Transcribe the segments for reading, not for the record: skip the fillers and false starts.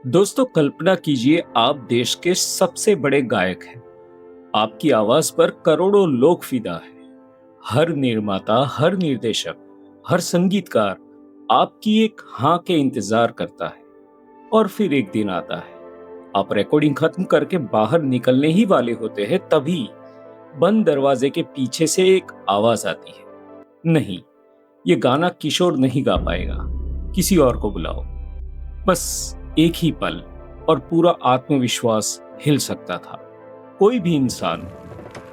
दोस्तों, कल्पना कीजिए आप देश के सबसे बड़े गायक हैं। आपकी आवाज पर करोड़ों लोग फिदा है। हर निर्माता, हर निर्देशक, हर संगीतकार आपकी एक हाँ के इंतजार करता है। और फिर एक दिन आता है, आप रिकॉर्डिंग खत्म करके बाहर निकलने ही वाले होते हैं, तभी बंद दरवाजे के पीछे से एक आवाज आती है, नहीं, ये गाना किशोर नहीं गा पाएगा, किसी और को बुलाओ। बस एक ही पल और पूरा आत्मविश्वास हिल सकता था। कोई भी इंसान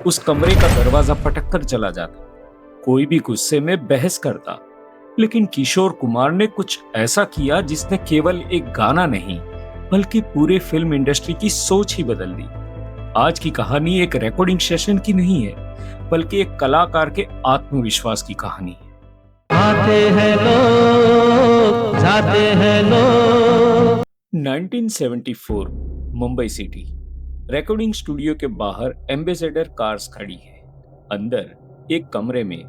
उस कमरे का दरवाजा पटक कर चला जाता, कोई भी गुस्से में बहस करता, लेकिन किशोर कुमार ने कुछ ऐसा किया जिसने केवल एक गाना नहीं बल्कि पूरे फिल्म इंडस्ट्री की सोच ही बदल दी। आज की कहानी एक रिकॉर्डिंग सेशन की नहीं है, बल्कि एक कलाकार के आत्मविश्वास की कहानी है। आते हैं लोग, जाते हैं लोग। 1974 मुंबई सिटी। रिकॉर्डिंग स्टूडियो के बाहर एम्बेसडर कार्स खड़ी है। अंदर एक कमरे में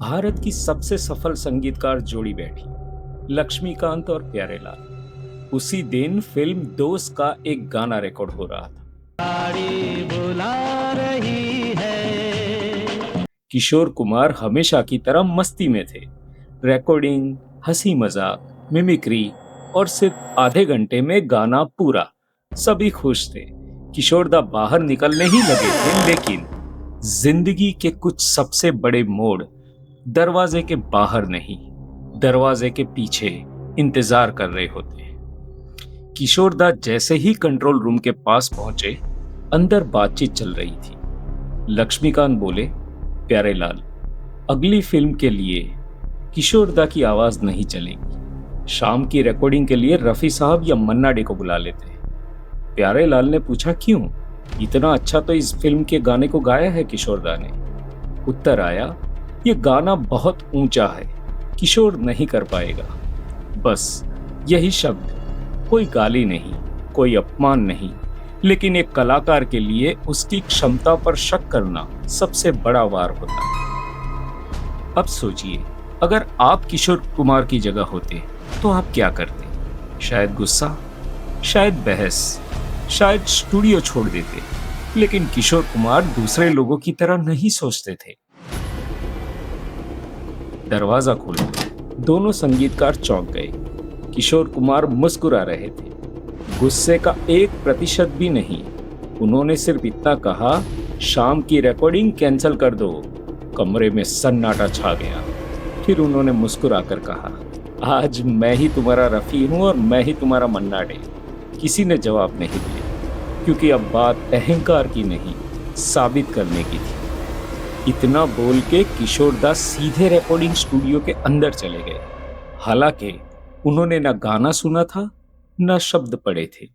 भारत की सबसे सफल संगीतकार जोड़ी बैठी, लक्ष्मीकांत और प्यारेलाल। उसी दिन फिल्म दोस्त का एक गाना रिकॉर्ड हो रहा था। गाड़ी बुला रही है। किशोर कुमार हमेशा की तरह मस्ती में थे। रिकॉर्डिंग, हंसी मजाक, मिमिक्री और सिर्फ आधे घंटे में गाना पूरा। सभी खुश थे। किशोरदा बाहर निकलने ही लगे थे, लेकिन जिंदगी के कुछ सबसे बड़े मोड़ दरवाजे के बाहर नहीं, दरवाजे के पीछे इंतजार कर रहे होते हैं। किशोरदा जैसे ही कंट्रोल रूम के पास पहुंचे, अंदर बातचीत चल रही थी। लक्ष्मीकांत बोले, प्यारेलाल, अगली फिल्म के लिए किशोरदा की आवाज नहीं चलेगी। शाम की रिकॉर्डिंग के लिए रफी साहब या मन्ना डे को बुला लेते हैं। प्यारेलाल ने पूछा, क्यों? इतना अच्छा तो इस फिल्म के गाने को गाया है किशोरदा ने। उत्तर आया, ये गाना बहुत ऊंचा है, किशोर नहीं कर पाएगा। बस यही शब्द, कोई गाली नहीं, कोई अपमान नहीं, लेकिन एक कलाकार के लिए उसकी क्षमता पर शक करना सबसे बड़ा वार होता है। अब सोचिए, अगर आप किशोर कुमार की जगह होते तो आप क्या करते? शायद गुस्सा, शायद बहस, शायद स्टूडियो छोड़ देते। लेकिन किशोर कुमार दूसरे लोगों की तरह नहीं सोचते थे। दरवाजा खोला, दोनों संगीतकार चौंक गए। किशोर कुमार मुस्कुरा रहे थे, गुस्से का 1% भी नहीं। उन्होंने सिर्फ इतना कहा, शाम की रिकॉर्डिंग कैंसिल कर दो। कमरे में सन्नाटा छा गया। फिर उन्होंने मुस्कुराकर कहा, आज मैं ही तुम्हारा रफी हूं और मैं ही तुम्हारा मन्ना डे। किसी ने जवाब नहीं दिया, क्योंकि अब बात अहंकार की नहीं, साबित करने की थी। इतना बोल के किशोरदा सीधे रिकॉर्डिंग स्टूडियो के अंदर चले गए। हालांकि उन्होंने न गाना सुना था, न शब्द पढ़े थे।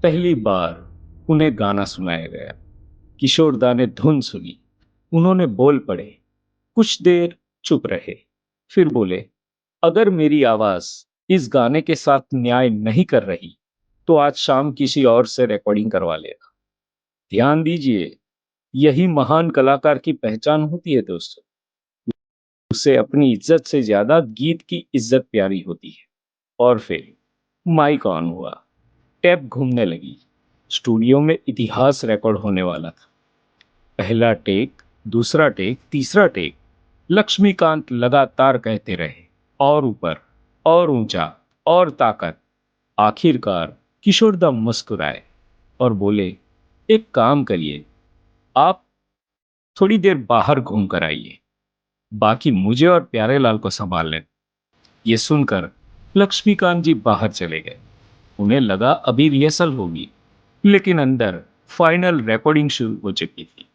पहली बार उन्हें गाना सुनाया गया। किशोरदा ने धुन सुनी, उन्होंने बोल पढ़े, कुछ देर चुप रहे, फिर बोले, अगर मेरी आवाज इस गाने के साथ न्याय नहीं कर रही तो आज शाम किसी और से रिकॉर्डिंग करवा लेगा। ध्यान दीजिए, यही महान कलाकार की पहचान होती है दोस्तों। उसे अपनी इज्जत से ज्यादा गीत की इज्जत प्यारी होती है। और फिर माइक ऑन हुआ, टेप घूमने लगी। स्टूडियो में इतिहास रिकॉर्ड होने वाला था। पहला टेक, दूसरा टेक, तीसरा टेक। लक्ष्मीकांत लगातार कहते रहे, और ऊपर, और ऊंचा, और ताकत। आखिरकार किशोरदा मुस्कुराए और बोले, एक काम करिए, आप थोड़ी देर बाहर घूम कर आइए, बाकी मुझे और प्यारेलाल को संभाल लें। ये सुनकर लक्ष्मीकांत जी बाहर चले गए। उन्हें लगा अभी रिहर्सल होगी, लेकिन अंदर फाइनल रिकॉर्डिंग शुरू हो चुकी थी।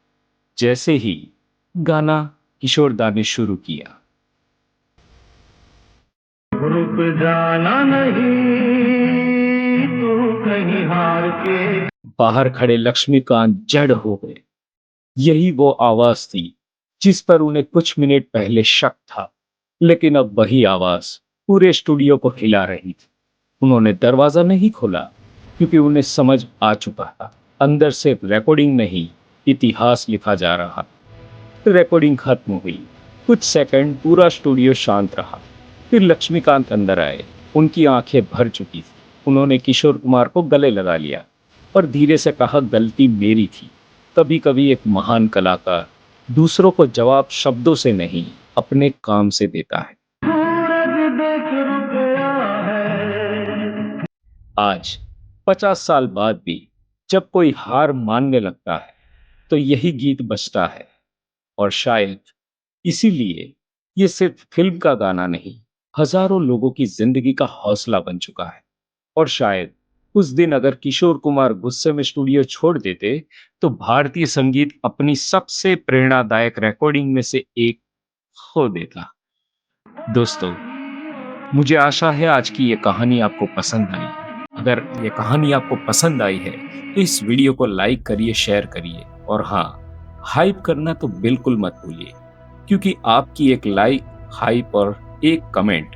जैसे ही गाना किशोरदा ने शुरू किया, रुक जाना नहीं, तू कहीं हार के। बाहर खड़े लक्ष्मीकांत जड़ हो गए। यही वो आवाज थी जिस पर उन्हें कुछ मिनट पहले शक था, लेकिन अब वही आवाज पूरे स्टूडियो को हिला रही थी। उन्होंने दरवाजा नहीं खोला, क्योंकि उन्हें समझ आ चुका था, अंदर सिर्फ रिकॉर्डिंग नहीं, इतिहास लिखा जा रहा। रिकॉर्डिंग खत्म हुई, कुछ सेकंड पूरा स्टूडियो शांत रहा। फिर लक्ष्मीकांत अंदर आए। उनकी आंखें भर चुकी थी। उन्होंने किशोर कुमार को गले लगा लिया और धीरे से कहा, गलती मेरी थी। कभी कभी एक महान कलाकार दूसरों को जवाब शब्दों से नहीं, अपने काम से देता है। सूरज देख रुक गया है। आज 50 साल बाद भी जब कोई हार मानने लगता है तो यही गीत बजता है। और शायद इसीलिए ये सिर्फ फिल्म का गाना नहीं, हजारों लोगों की जिंदगी का हौसला बन चुका है। और शायद उस दिन अगर किशोर कुमार गुस्से में स्टूडियो छोड़ देते तो भारतीय संगीत अपनी सबसे प्रेरणादायक रिकॉर्डिंग में से एक खो देता। दोस्तों, मुझे आशा है आज की ये कहानी आपको पसंद आई। अगर ये कहानी आपको पसंद आई है तो इस वीडियो को लाइक करिए, शेयर करिए और हाँ, हाइप करना तो बिल्कुल मत भूलिए, क्योंकि आपकी एक लाइक, हाइप और एक कमेंट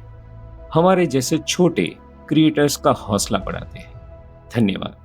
हमारे जैसे छोटे क्रिएटर्स का हौसला बढ़ाते हैं। धन्यवाद।